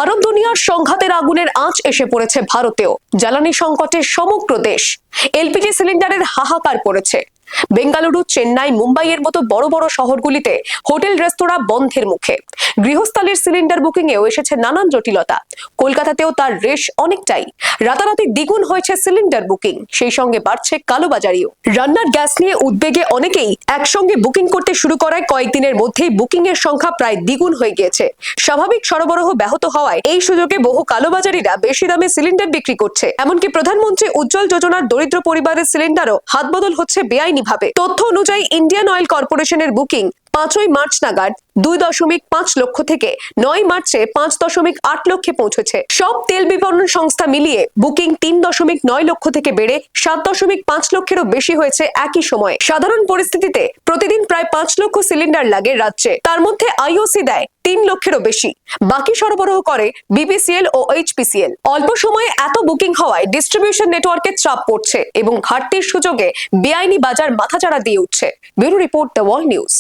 আরব দুনিয়ার সংঘাতের আগুনের আঁচ এসে পড়েছে ভারতেও। জ্বালানি সংকটে সমগ্র দেশ। এলপিজি সিলিন্ডারের হাহাকার পড়েছে। বেঙ্গালুরু, চেন্নাই, মুম্বাইয়ের মতো বড় বড় শহরগুলিতে হোটেল রেস্তোরাঁ বন্ধের মুখে। গৃহস্থালির সিলিন্ডার বুকিং এও এসেছে নানান জটিলতা। কলকাতাতেও তার রেশ অনেকটাই। রাতারাতি দ্বিগুণ হয়েছে সিলিন্ডার বুকিং, সেই সঙ্গে বাড়ছে কালোবাজারিও। রান্নার গ্যাস নিয়ে উদ্বেগে অনেকেই একসঙ্গে বুকিং করতে শুরু করায় কয়েকদিনের মধ্যেই বুকিং এর সংখ্যা প্রায় দ্বিগুণ হয়ে গিয়েছে। স্বাভাবিক সরবরাহ ব্যাহত হওয়ায় এই সুযোগে বহু কালোবাজারিরা বেশি দামে সিলিন্ডার বিক্রি করছে। এমনকি প্রধানমন্ত্রী উজ্জ্বল যোজনার দরিদ্র পরিবারের সিলিন্ডারও হাতবদল হচ্ছে বেআইনি ভাবে। তথ্য অনুযায়ী ইন্ডিয়ান অয়েল কর্পোরেশনের বুকিং 5ই মার্চ নাগাদ 2.5 লক্ষ থেকে 9 মার্চে 5.8 লক্ষে পৌঁছেছে। সব তেল বিপণন সংস্থা মিলিয়ে বুকিং 3.9 লক্ষ থেকে বেড়ে 7.5 লক্ষেরও বেশি হয়েছে একই সময়ে। সাধারণ পরিস্থিতিতে প্রতিদিন প্রায় 5 লক্ষ সিলিন্ডার লাগে রাজ্যে। তার মধ্যে আইওসি দেয় 3 লক্ষেরও বেশি। বাকি সরবরাহ করে বিপিসিএল ও এইচপিসিএল। অল্প সময়ে এত বুকিং হওয়ায় ডিস্ট্রিবিউশন নেটওয়ার্কে চাপ পড়ছে এবং ঘাটতির সুযোগে বেআইনি বাজার মাথাচাড়া দিয়ে উঠছে। Bureau report, the world news.